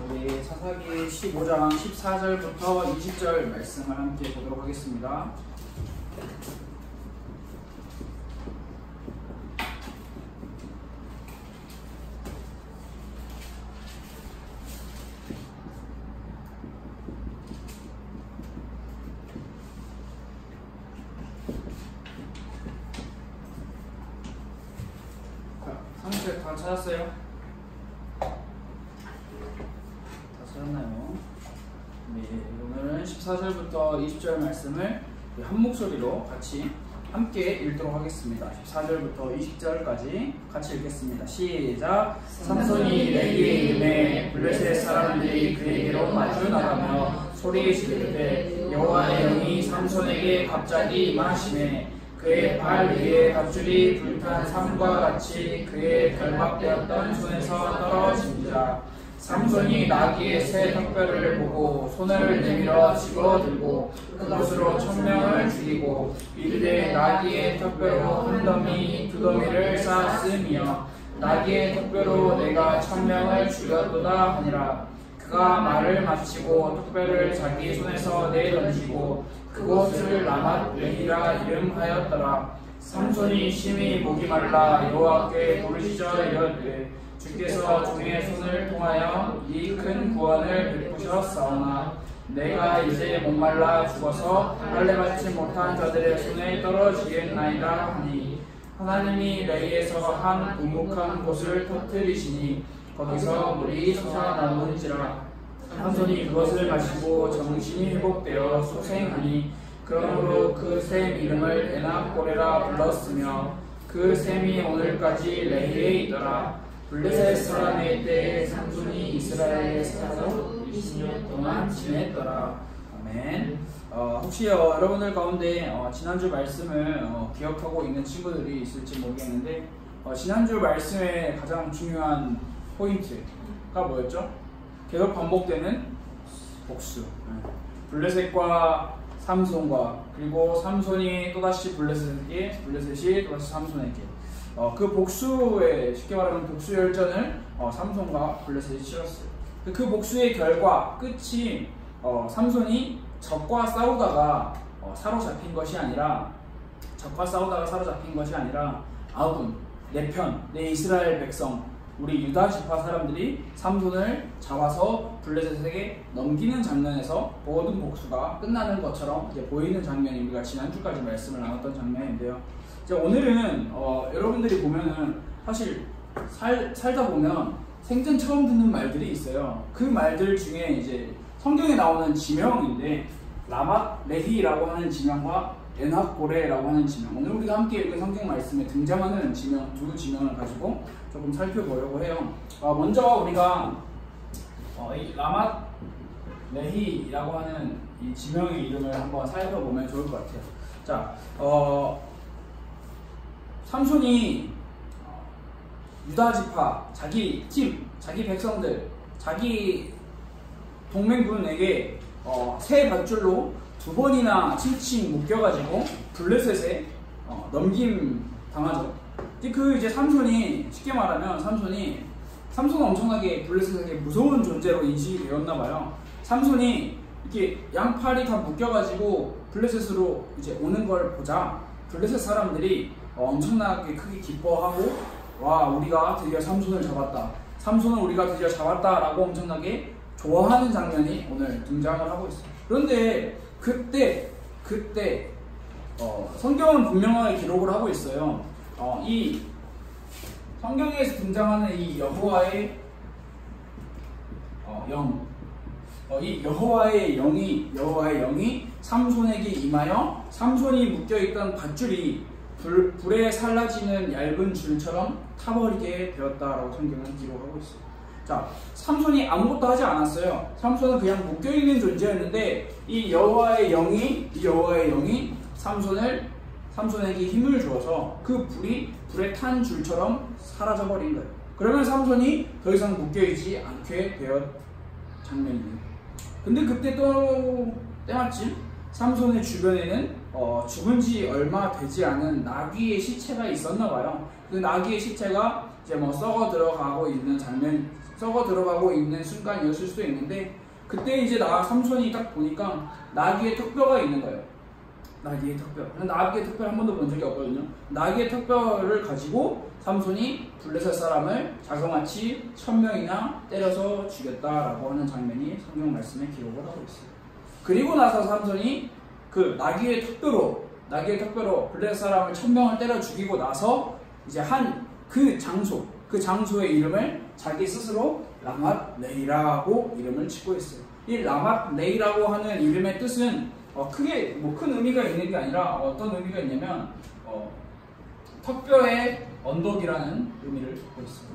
우리 사사기 15장 14절부터 20절 말씀을 함께 보도록 하겠습니다. 상세 다 찾았어요? 찾았나요? 네, 오늘은 14절부터 20절 말씀을 한 목소리로 같이 함께 읽도록 하겠습니다. 14절부터 20절까지 같이 읽겠습니다. 시작! 삼손이 레기에 이름에 블레셋 사람들이 그에게로 마주 나가며 소리 지르되 여호와의 영이 삼손에게 갑자기 임하시매 그의 발 위에 밧줄이 불탄 삼과 같이 그의 결박되었던 손에서 떨어집니다. 삼손이 나귀의 새 턱뼈를 보고 손을 내밀어 집어들고 그것으로 1000명을 죽이고 이르되 나귀의 턱뼈로 한 더미 두 더미를 쌓았으며 나귀의 턱뼈로 내가 1000명을 죽였도다 하니라. 그가 말을 마치고 턱뼈를 자기 손에서 내던지고 그곳을 라맛 레히라 이름하였더라. 삼손이 심히 목이 말라 여호와께 부르짖어 이르되 주께서 종의 손을 통하여 이 큰 구원을 베푸셨사오나 내가 이제 목말라 죽어서 할례받지 못한 자들의 손에 떨어지겠나이다 하니 하나님이 레히에서 한 우묵한 곳을 터뜨리시니 거기서 물이 솟아나오는지라. 삼손이 그것을 마시고 정신이 회복되어 소생하니 그러므로 그 샘 이름을 에낙고레라 불렀으며 그 샘이 오늘까지 레히에 있더라. 블레셋 사람의 때에 삼손이 이스라엘의 사사로 20년 동안 지냈더라. 아멘. 혹시 여러분들 가운데 지난주 말씀을 기억하고 있는 친구들이 있을지 모르겠는데 지난주 말씀의 가장 중요한 포인트가 뭐였죠? 계속 반복되는 복수. 블레셋과 삼손과 그리고 삼손이 또다시 블레셋에게, 블레셋이 또다시 삼손에게. 그 복수의, 쉽게 말하면 복수 열전을 삼손과 블레셋이 치렀어요. 그 복수의 결과, 끝이 삼손이 적과 싸우다가 사로잡힌 것이 아니라 아군, 내 편, 내 이스라엘 백성, 우리 유다 지파 사람들이 삼손을 잡아서 블레셋에게 넘기는 장면에서 모든 복수가 끝나는 것처럼 이제 보이는 장면이 우리가 지난주까지 말씀을 나눴던 장면인데요. 이제 오늘은 여러분들이 보면은 사실 살다 보면 생전 처음 듣는 말들이 있어요. 그 말들 중에 이제 성경에 나오는 지명인데 라맛 레히라고 하는 지명과 에낙고레라고 하는 지명, 오늘 우리가 함께 읽은 성경 말씀에 등장하는 지명, 두 지명을 가지고 조금 살펴보려고 해요. 먼저 우리가 이 라맛 레히라고 하는 이 지명의 이름을 한번 살펴보면 좋을 것 같아요. 자, 삼손이 유다 지파, 자기 팀, 자기 백성들, 자기 동맹군에게 새 밧줄로 2번이나 칭칭 묶여가지고 블레셋에 넘김 당하죠. 이제 삼손이, 쉽게 말하면 삼손은 엄청나게 블레셋에게 무서운 존재로 인식이 되었나봐요. 삼손이 이렇게 양팔이 다 묶여가지고 블레셋으로 이제 오는 걸 보자 블레셋 사람들이 엄청나게 크게 기뻐하고, 와, 우리가 드디어 삼손을 잡았다, 삼손을 우리가 드디어 잡았다 라고 엄청나게 좋아하는 장면이 오늘 등장을 하고 있어요. 그런데 그때 성경은 분명하게 기록을 하고 있어요. 이 성경에서 등장하는 이 여호와의 이 여호와의 영이 삼손에게 임하여 삼손이 묶여있던 밧줄이 불에 살라지는 얇은 줄처럼 타버리게 되었다라고 성경은 기록하고 있어요. 자, 삼손이 아무것도 하지 않았어요. 삼손은 그냥 묶여있는 존재였는데 이 여호와의 영이 삼손에게 힘을 주어서 그 불에 탄 줄처럼 사라져버린 거예요. 그러면 삼손이 더 이상 묶여있지 않게 되었 장면이에요. 근데 그때 또 때마침 삼손의 주변에는 죽은 지 얼마 되지 않은 나귀의 시체가 있었나 봐요. 그 나귀의 시체가 이제 뭐 썩어 들어가고 있는 순간이었을 수도 있는데, 그때 이제 삼손이 딱 보니까 나귀의 턱뼈가 있는 거예요. 나귀의 턱뼈. 나귀의 턱뼈를 한 번도 본 적이 없거든요. 나귀의 턱뼈를 가지고 삼손이 블레셋 사람을 자그마치 1000명이나 때려서 죽였다라고 하는 장면이 성경 말씀에 기록을 하고 있어요. 그리고 나서 삼손이 그 나귀의 턱뼈로 블레셋 사람을 1000명을 때려 죽이고 나서 이제 그 장소의 이름을 자기 스스로 라맛 레이라고 이름을 짓고 있어요. 이 라맛 레이라고 하는 이름의 뜻은 크게 큰 의미가 있는 게 아니라 어떤 의미가 있냐면 턱뼈의 언덕이라는 의미를 갖고 있어요.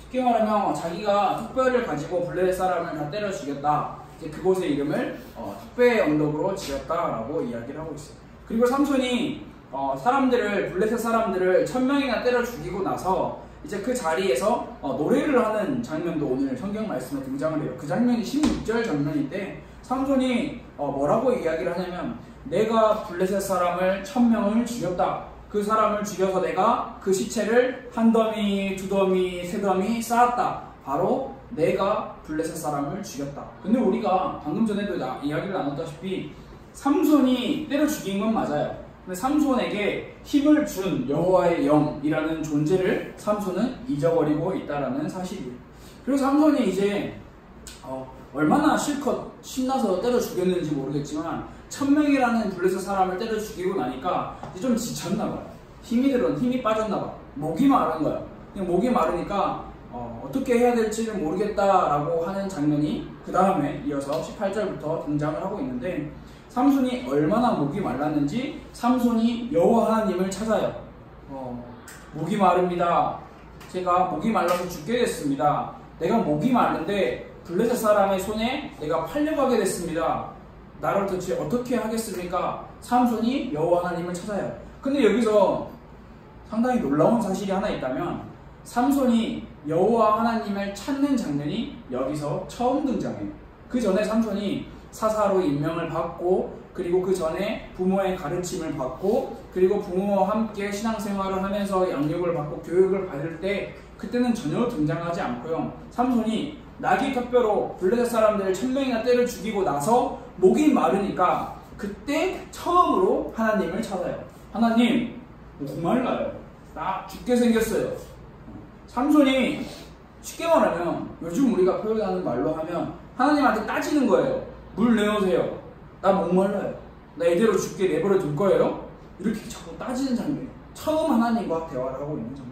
쉽게 말하면 자기가 턱뼈를 가지고 블레셋 사람을 다 때려 죽였다. 이제 그곳의 이름을 턱뼈의 언덕으로 지었다라고 이야기를 하고 있어요. 그리고 삼손이 블레셋 사람들을 1000명이나 때려 죽이고 나서 이제 그 자리에서 노래를 하는 장면도 오늘 성경 말씀에 등장을 해요. 그 장면이 16절 장면인데 삼손이 뭐라고 이야기를 하냐면, 내가 블레셋 사람을 1000명을 죽였다. 그 사람을 죽여서 내가 그 시체를 1더미, 2더미, 3더미 쌓았다. 바로 내가 블레셋 사람을 죽였다. 근데 우리가 방금 전에도 이야기를 나눴다시피 삼손이 때려 죽인 건 맞아요. 근데 삼손에게 힘을 준 여호와의 영이라는 존재를 삼손은 잊어버리고 있다라는 사실이에요. 그래서 삼손이 이제 얼마나 실컷 신나서 때려 죽였는지 모르겠지만 1000명이라는 블레셋 사람을 때려 죽이고 나니까 이제 좀 지쳤나봐요. 힘이 빠졌나봐. 목이 마른 거야. 목이 마르니까 어떻게 해야 될지를 모르겠다라고 하는 장면이 그 다음에 이어서 18절부터 등장을 하고 있는데, 삼손이 얼마나 목이 말랐는지 삼손이 여호와 하나님을 찾아요. 목이 마릅니다. 제가 목이 말라서 죽게 됐습니다. 내가 목이 마른데 블레셋 사람의 손에 내가 팔려가게 됐습니다. 나를 도대체 어떻게 하겠습니까? 삼손이 여호와 하나님을 찾아요. 근데 여기서 상당히 놀라운 사실이 하나 있다면, 삼손이 여호와 하나님을 찾는 장면이 여기서 처음 등장해요. 그 전에 삼손이 사사로 임명을 받고, 그리고 그 전에 부모의 가르침을 받고, 그리고 부모와 함께 신앙생활을 하면서 양육을 받고 교육을 받을 때 그때는 전혀 등장하지 않고요. 삼손이 나귀 턱뼈로 블레셋 사람들을 1000명이나 때려 죽이고 나서 목이 마르니까 그때 처음으로 하나님을 찾아요. 하나님, 목 말라요. 나 죽게 생겼어요. 삼손이 쉽게 말하면 요즘 우리가 표현하는 말로 하면 하나님한테 따지는 거예요. 물 내놓으세요. 나 목말라요. 나 이대로 죽게 내버려 둘 거예요? 이렇게 자꾸 따지는 장면. 처음 하나님과 대화를 하고 있는 장면.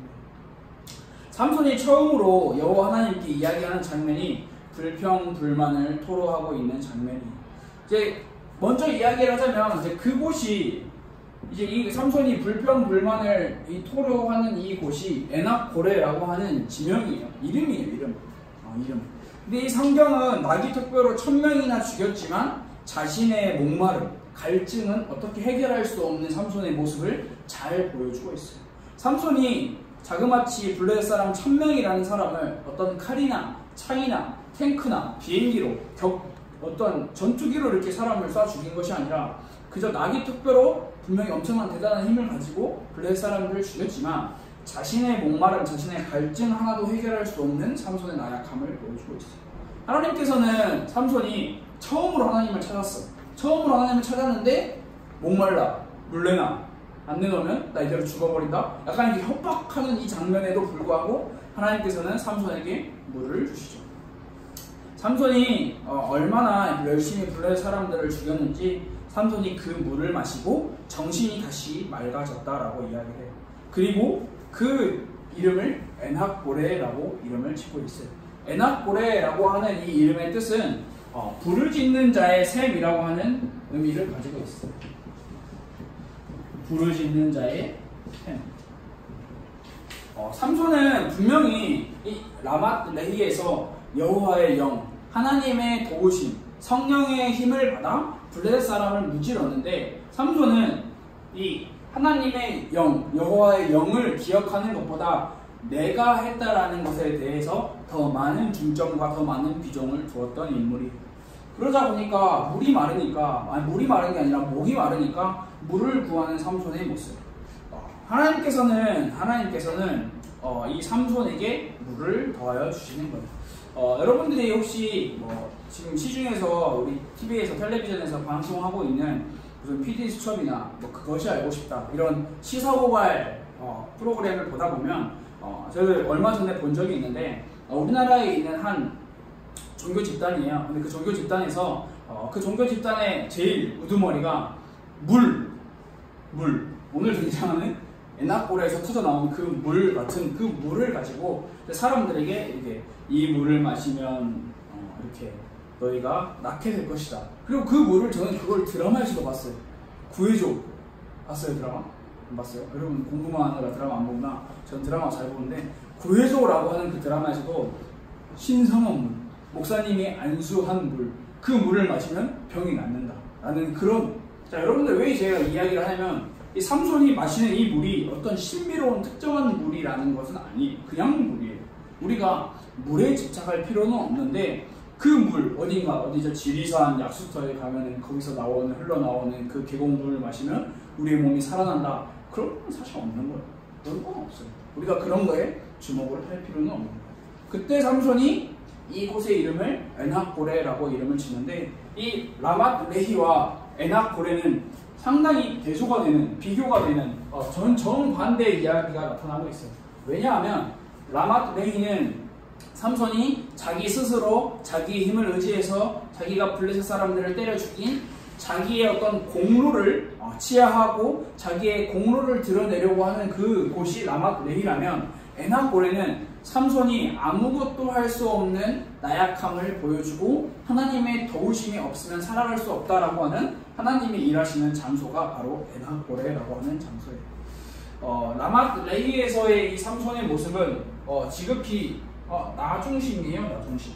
삼손이 처음으로 여호와 하나님께 이야기하는 장면이 불평불만을 토로하고 있는 장면이. 이제 먼저 이야기를 하자면 이제 그곳이 이제 이 삼손이 불평불만을 토로하는 이 곳이 에낙고레라고 하는 지명이에요. 이름이에요, 이름. 근데 이 성경은 나귀 턱뼈로 1000명이나 죽였지만 자신의 목마름, 갈증은 어떻게 해결할 수 없는 삼손의 모습을 잘 보여주고 있어요. 삼손이 자그마치 블레셋 사람 1000명이라는 사람을 어떤 칼이나 창이나 탱크나 비행기로 어떤 전투기로 이렇게 사람을 쏴 죽인 것이 아니라 그저 나귀 턱뼈로 분명히 엄청난 대단한 힘을 가지고 블레셋 사람들을 죽였지만 자신의 목마름, 자신의 갈증 하나도 해결할 수 없는 삼손의 나약함을 보여주고 있어요. 하나님께서는 삼손이 처음으로 하나님을 찾았어. 처음으로 하나님을 찾았는데 목말라, 물 내놔, 안 내놓으면 나 이대로 죽어버린다. 약간 이렇게 협박하는 이 장면에도 불구하고 하나님께서는 삼손에게 물을 주시죠. 삼손이 얼마나 열심히 블레셋 사람들을 죽였는지 삼손이 그 물을 마시고 정신이 다시 맑아졌다라고 이야기를 해요. 그리고 그 이름을 에낙고레라고 이름을 짓고 있어요. 에낙고레라고 하는 이 이름의 뜻은 부르짖는 자의 샘이라고 하는 의미를 가지고 있어요. 부르짖는 자의 샘. 삼손은 분명히 이 라맛 레히에서 여호와의 영, 하나님의 도우심, 성령의 힘을 받아 블레셋 사람을 무찔렀는데, 삼손은 이 하나님의 영, 여호와의 영을 기억하는 것보다 내가 했다라는 것에 대해서 더 많은 중점과 더 많은 비중을 두었던 인물이에요. 그러다 보니까 물이 마르니까, 아니 물이 마른 게 아니라 목이 마르니까 물을 구하는 삼손의 모습. 하나님께서는 이 삼손에게 물을 더하여 주시는 거예요. 여러분들이 혹시 지금 시중에서 우리 TV에서 텔레비전에서 방송하고 있는 무슨 PD 수첩이나 그것이 알고 싶다 이런 시사고발 프로그램을 보다 보면 저를 얼마 전에 본 적이 있는데 우리나라에 있는 한 종교 집단이에요. 근데 그 종교 집단에서 그 종교 집단의 제일 우두머리가 오늘 등장하는 에나골에서 터져 나온 그 물 같은 그 물을 가지고 사람들에게 이렇게 이 물을 마시면 이렇게 너희가 낫게 될 것이다. 그리고 그 물을 저는 그걸 드라마에서도 봤어요. 구해줘. 봤어요 드라마? 안 봤어요? 여러분 궁금하느라 드라마 안 보구나. 전 드라마 잘 보는데 구해줘라고 하는 그 드라마에서도 신성한 물, 목사님이 안수한 물, 그 물을 마시면 병이 낫는다 라는 그런. 자 여러분들 왜 제가 이야기를 하냐면 이 삼손이 마시는 이 물이 어떤 신비로운 특정한 물이라는 것은 아니에요. 그냥 물이에요. 우리가 물에 집착할 필요는 없는데 그 물 어디죠 지리산 약수터에 가면은 거기서 흘러나오는 그 계곡물을 마시면 우리의 몸이 살아난다. 그런 건 사실 없는 거예요. 그런 건 없어요. 우리가 그런 거에 주목을 할 필요는 없는 거예요. 그때 삼손이 이곳의 이름을 에나고레라고 이름을 짓는데 이 라맛 레히와 에나고레는 상당히 대조가 되는, 비교가 되는 정반대의 이야기가 나타나고 있어요. 왜냐하면 라맛 레히는 삼손이 자기 스스로 자기의 힘을 의지해서 자기가 블레셋 사람들을 때려 죽인 자기의 어떤 공로를 치하하고 자기의 공로를 드러내려고 하는 그 곳이 라맛 레히라면 에나고레는 삼손이 아무것도 할 수 없는 나약함을 보여주고 하나님의 도우심이 없으면 살아갈 수 없다라고 하는 하나님이 일하시는 장소가 바로 에나고레라고 하는 장소예요. 라맛 레히에서의 이 삼손의 모습은 지극히 나 중심이에요. 나 중심.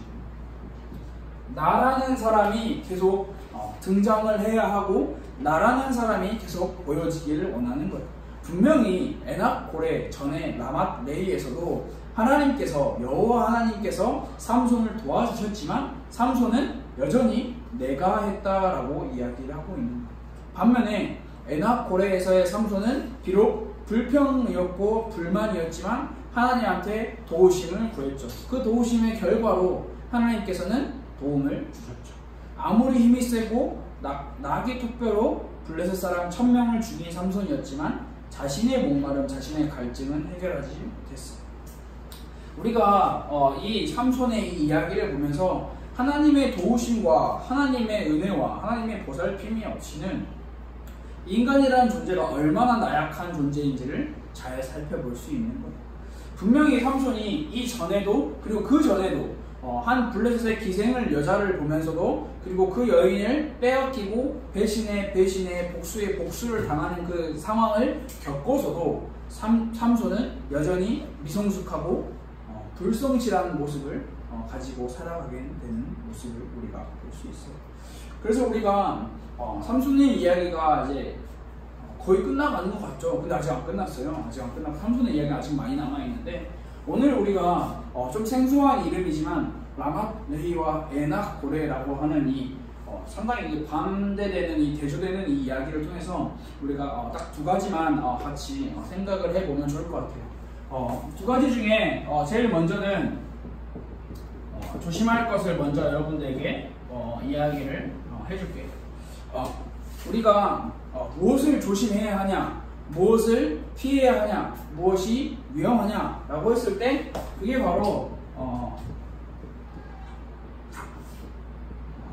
나라는 사람이 계속 등장을 해야 하고 나라는 사람이 계속 보여지기를 원하는 거예요. 분명히 에나고레 전에 라맛 레히에서도 하나님께서 여호와 하나님께서 삼손을 도와주셨지만 삼손은 여전히 내가 했다라고 이야기를 하고 있는 거예요. 반면에 에나고레에서의 삼손은 비록 불평이었고 불만이었지만 하나님한테 도우심을 구했죠. 그 도우심의 결과로 하나님께서는 도움을 주셨죠. 아무리 힘이 세고 나귀 투표로 블레셋 사람 1000명을 죽인 삼손이었지만 자신의 목마름, 자신의 갈증은 해결하지 못했어요. 우리가 이 삼손의 이 이야기를 보면서 하나님의 도우심과 하나님의 은혜와 하나님의 보살핌이 없이는 인간이라는 존재가 얼마나 나약한 존재인지를 잘 살펴볼 수 있는 거예요. 분명히 삼손이 이전에도 그리고 그 전에도 한 블레셋의 기생을 여자를 보면서도 그리고 그 여인을 빼앗기고 배신에 복수에 복수를 당하는 그 상황을 겪어서도 삼손은 여전히 미성숙하고 불성실한 모습을 가지고 살아가게 되는 모습을 우리가 볼 수 있어요. 그래서 우리가 삼손의 이야기가 이제 거의 끝나가는 것 같죠. 근데 아직 안 끝났어요. 아직 안 끝나고 삼손의 이야기가 아직 많이 남아있는데 오늘 우리가 좀 생소한 이름이지만 라맛 레히와 에나고레라고 하는 이 상당히 반대되는 이 대조되는 이 이야기를 통해서 우리가 딱 두 가지만 같이 생각을 해보면 좋을 것 같아요. 두 가지 중에 제일 먼저는 조심할 것을 먼저 여러분들에게 이야기를 해줄게요. 우리가 무엇을 조심해야 하냐, 무엇을 피해야 하냐, 무엇이 위험하냐 라고 했을 때 그게 바로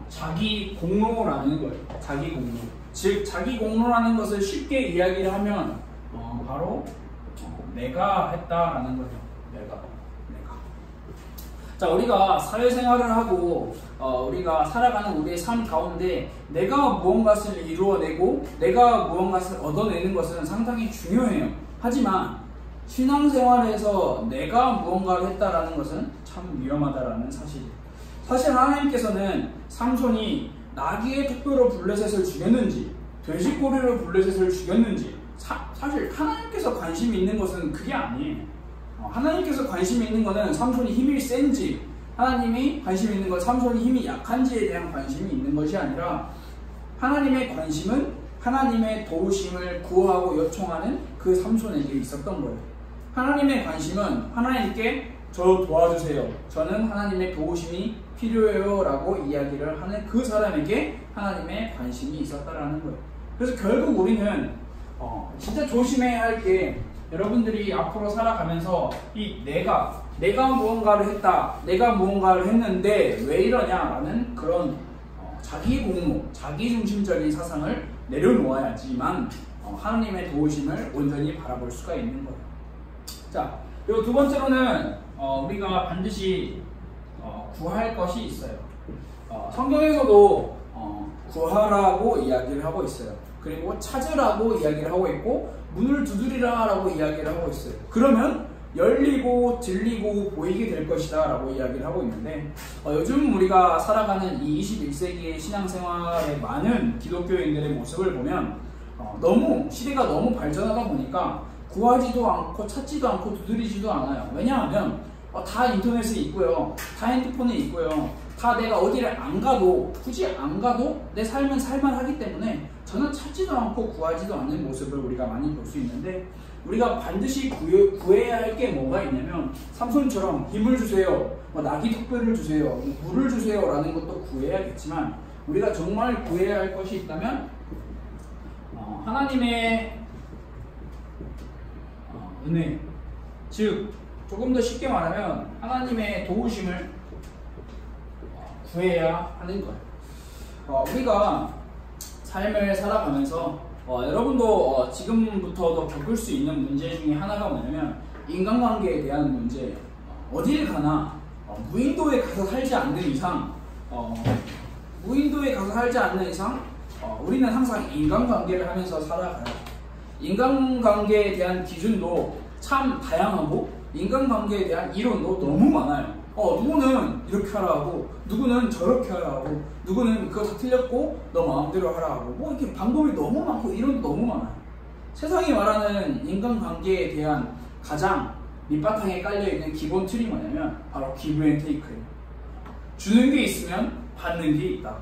자기 공로라는 거예요. 자기 공로. 즉 자기 공로라는 것을 쉽게 이야기를 하면 바로 내가 했다라는 거죠. 내가. 자, 우리가 사회생활을 하고 우리가 살아가는 우리의 삶 가운데 내가 무언가를 이루어내고 내가 무언가를 얻어내는 것은 상당히 중요해요. 하지만 신앙생활에서 내가 무언가를 했다라는 것은 참 위험하다라는 사실이에요. 사실 하나님께서는 삼손이 나귀의 투표로 블레셋을 죽였는지 돼지꼬리로 블레셋을 죽였는지 사실 하나님께서 관심이 있는 것은 그게 아니에요. 하나님께서 관심이 있는 것은 삼손이 힘이 센지 하나님이 관심 있는 건 삼손이 힘이 약한지에 대한 관심이 있는 것이 아니라 하나님의 관심은 하나님의 도우심을 구하고 요청하는 그 삼손에게 있었던 거예요. 하나님의 관심은 하나님께 저 도와주세요. 저는 하나님의 도우심이 필요해요 라고 이야기를 하는 그 사람에게 하나님의 관심이 있었다라는 거예요. 그래서 결국 우리는 진짜 조심해야 할 게 여러분들이 앞으로 살아가면서 이 내가 무언가를 했다, 내가 무언가를 했는데 왜 이러냐라는 그런 자기 공로, 자기 중심적인 사상을 내려놓아야지만 하나님의 도우심을 온전히 바라볼 수가 있는 거예요. 자, 그리고 두 번째로는 우리가 반드시 구할 것이 있어요. 성경에서도 구하라고 이야기를 하고 있어요. 그리고 찾으라고 이야기를 하고 있고 문을 두드리라 라고 이야기를 하고 있어요. 그러면 열리고 들리고 보이게 될 것이다 라고 이야기를 하고 있는데 요즘 우리가 살아가는 이 21세기의 신앙생활의 많은 기독교인들의 모습을 보면 시대가 너무 발전하다 보니까 구하지도 않고 찾지도 않고 두드리지도 않아요. 왜냐하면 다 인터넷에 있고요, 다 핸드폰에 있고요, 다 내가 어디를 안 가도 굳이 안 가도 내 삶은 살만하기 때문에 저는 찾지도 않고 구하지도 않는 모습을 우리가 많이 볼 수 있는데 우리가 반드시 구해야 할 게 뭐가 있냐면 삼손처럼 힘을 주세요, 나귀 턱뼈를 주세요, 물을 주세요 라는 것도 구해야겠지만 우리가 정말 구해야 할 것이 있다면 하나님의 은혜, 즉 조금 더 쉽게 말하면 하나님의 도우심을 구해야 하는 거예요. 우리가 삶을 살아가면서 여러분도 지금부터도 겪을 수 있는 문제 중에 하나가 뭐냐면 인간관계에 대한 문제예요. 어딜 가나 무인도에 가서 살지 않는 이상 우리는 항상 인간관계를 하면서 살아가요. 인간관계에 대한 기준도 참 다양하고 인간관계에 대한 이론도 너무 많아요. 누구는 이렇게 하라 하고 누구는 저렇게 하라 하고 누구는 그거 다 틀렸고 너 마음대로 하라 하고 이렇게 방법이 너무 많고 이론도 너무 많아요. 세상이 말하는 인간관계에 대한 가장 밑바탕에 깔려있는 기본 틀이 뭐냐면 바로 기브 앤 테이크예요. 주는 게 있으면 받는 게 있다.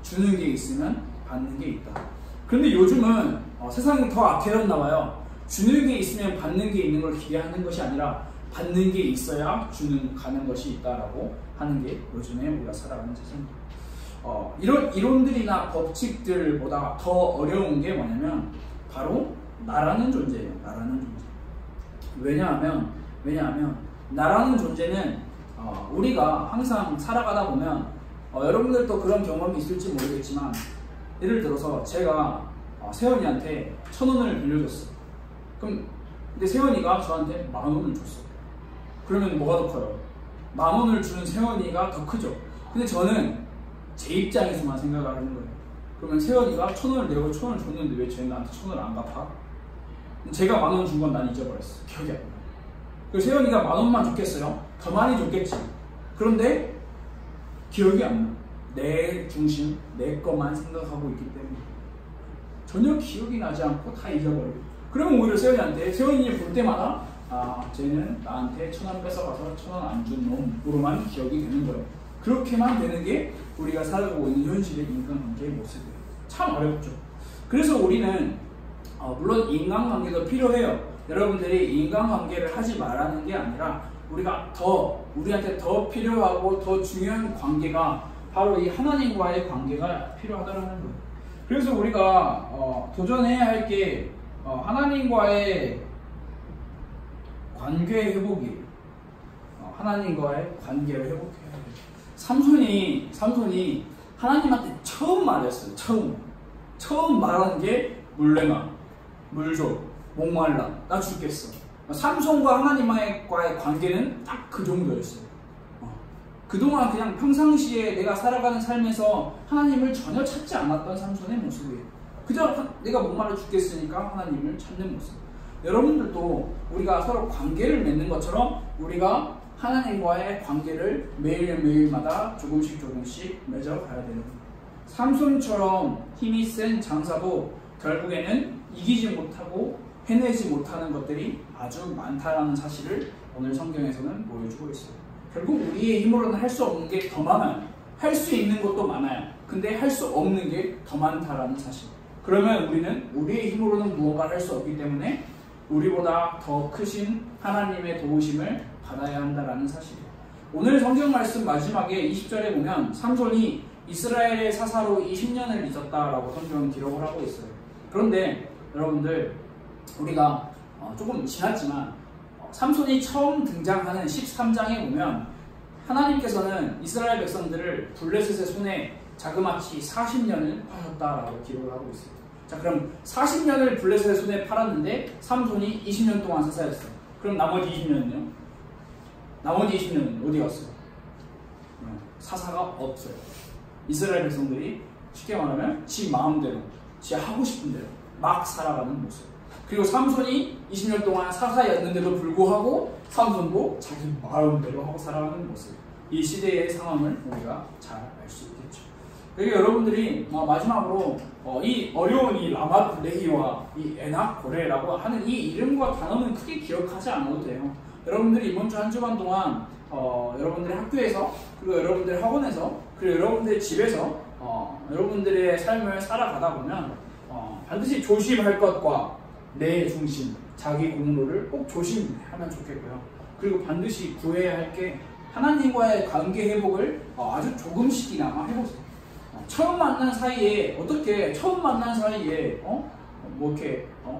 주는 게 있으면 받는 게 있다. 그런데 요즘은 세상이 더 악해졌나 봐요. 주는 게 있으면 받는 게 있는 걸 기대하는 것이 아니라 받는 게 있어야 가는 것이 있다라고 하는 게 요즘에 우리가 살아가는 세상입니다. 이런 이론들이나 법칙들보다 더 어려운 게 뭐냐면 바로 나라는 존재예요. 나라는 존재. 왜냐하면 나라는 존재는 우리가 항상 살아가다 보면 여러분들도 그런 경험이 있을지 모르겠지만 예를 들어서 제가 세연이한테 1,000원을 빌려줬어. 근데 세연이가 저한테 10,000원을 줬어. 그러면 뭐가 더 커요? 10,000원을 주는 세연이가 더 크죠. 근데 저는 제 입장에서만 생각을 하는 거예요. 그러면 세연이가 1,000원을 내고 1,000원을 줬는데 왜 쟤는 나한테 1,000원을 안 갚아? 제가 10,000원 준 건 난 잊어버렸어. 기억이 안 나. 그래서 세연이가 10,000원만 줬겠어요? 더 많이 줬겠지. 그런데 기억이 안 나. 내 중심, 내 것만 생각하고 있기 때문에 전혀 기억이 나지 않고 다 잊어버리고. 그러면 오히려 세연이 볼 때마다 쟤는 나한테 1,000원 뺏어가서 1,000원 안 준 놈으로만 기억이 되는 거예요. 그렇게만 되는 게 우리가 살아가고 있는 현실의 인간관계의 모습이에요. 참 어렵죠. 그래서 우리는 물론 인간관계도 필요해요. 여러분들이 인간관계를 하지 말라는 게 아니라 우리한테 더 필요하고 더 중요한 관계가 바로 이 하나님과의 관계가 필요하다는 거예요. 그래서 우리가 도전해야 할 게 하나님과의 관계 회복이에요. 하나님과의 관계를 회복해야 돼요. 삼손이 하나님한테 처음 말했어요. 처음 말한 게 물레마, 물 줘, 목말라, 나 죽겠어. 삼손과 하나님과의 관계는 딱 그 정도였어요. 그동안 그냥 평상시에 내가 살아가는 삶에서 하나님을 전혀 찾지 않았던 삼손의 모습이에요. 그저 내가 목말라 죽겠으니까 하나님을 찾는 모습. 여러분들도 우리가 서로 관계를 맺는 것처럼 우리가 하나님과의 관계를 매일매일마다 조금씩 맺어가야 되는 거예요. 삼손처럼 힘이 센 장사도 결국에는 이기지 못하고 해내지 못하는 것들이 아주 많다는 사실을 오늘 성경에서는 보여주고 있어요. 결국 우리의 힘으로는 할 수 없는 게 더 많아요. 할 수 있는 것도 많아요. 근데 할 수 없는 게 더 많다라는 사실. 그러면 우리는 우리의 힘으로는 무언가를 할 수 없기 때문에 우리보다 더 크신 하나님의 도우심을 받아야 한다라는 사실이에요. 오늘 성경 말씀 마지막에 20절에 보면 삼손이 이스라엘의 사사로 20년을 있었다라고 성경은 기록을 하고 있어요. 그런데 여러분들 우리가 조금 지났지만 삼손이 처음 등장하는 13장에 보면 하나님께서는 이스라엘 백성들을 블레셋의 손에 자그마치 40년을 파셨다라고 기록을 하고 있어요. 자, 그럼 40년을 블레셋의 손에 팔았는데 삼손이 20년 동안 사사였어요. 그럼 나머지 20년은요? 나머지 20년은 어디 갔어요? 사사가 없어요. 이스라엘 백성들이 쉽게 말하면 지 마음대로, 지 하고 싶은 대로 막 살아가는 모습. 그리고 삼손이 20년 동안 사사였는데도 불구하고 삼손도 자기 마음대로 하고 살아가는 모습. 이 시대의 상황을 우리가 잘 알 수 있겠죠. 그리고 여러분들이 마지막으로 이 어려운 이 라맛 레히와 이 에낙 고레라고 하는 이 이름과 단어는 크게 기억하지 않아도 돼요. 여러분들이 이번 주 한 주간 동안 여러분들의 학교에서, 그리고 여러분들의 학원에서, 그리고 여러분들의 집에서 여러분들의 삶을 살아가다 보면 반드시 조심할 것과 내 중심, 자기 공로를 꼭 조심하면 좋겠고요. 그리고 반드시 구해야 할 게 하나님과의 관계 회복을 아주 조금씩이나마 해보세요. 처음 만난 사이에 뭐 이렇게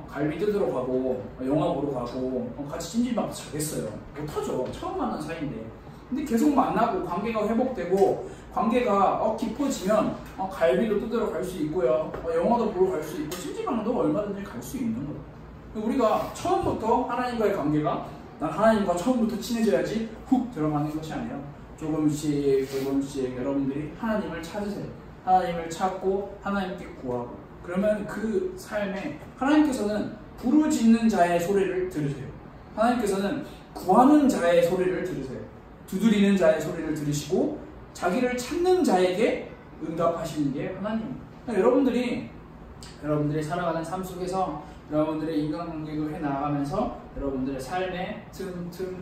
갈비 뜯으러 가고 영화 보러 가고 같이 찜질방 자겠어요. 못하죠. 처음 만난 사이인데. 근데 계속 만나고 관계가 회복되고 관계가 깊어지면 갈비도 뜯으러 갈 수 있고요. 영화도 보러 갈 수 있고 찜질방도 얼마든지 갈 수 있는 거예요. 우리가 처음부터 하나님과의 관계가 난 하나님과 처음부터 친해져야지 훅 들어가는 것이 아니라 조금씩 여러분들이 하나님을 찾으세요. 하나님을 찾고 하나님께 구하고, 그러면 그 삶에 하나님께서는 부르짖는 자의 소리를 들으세요. 하나님께서는 구하는 자의 소리를 들으세요. 두드리는 자의 소리를 들으시고 자기를 찾는 자에게 응답하시는 게 하나님입니다. 여러분들이 살아가는 삶 속에서 여러분들의 인간관계도 해나가면서 여러분들의 삶의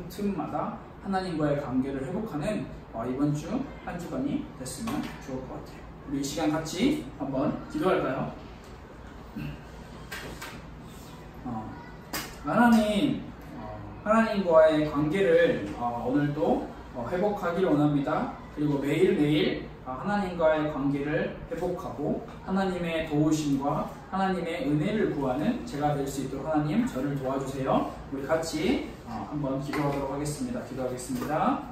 틈마다 하나님과의 관계를 회복하는 이번 주 한 주간이 됐으면 좋을 것 같아요. 우리 이 시간 같이 한번 기도할까요? 하나님과의 관계를 오늘도 회복하기를 원합니다. 그리고 매일매일 하나님과의 관계를 회복하고 하나님의 도우심과 하나님의 은혜를 구하는 제가 될 수 있도록 하나님 저를 도와주세요. 우리 같이 한번 기도하도록 하겠습니다. 기도하겠습니다.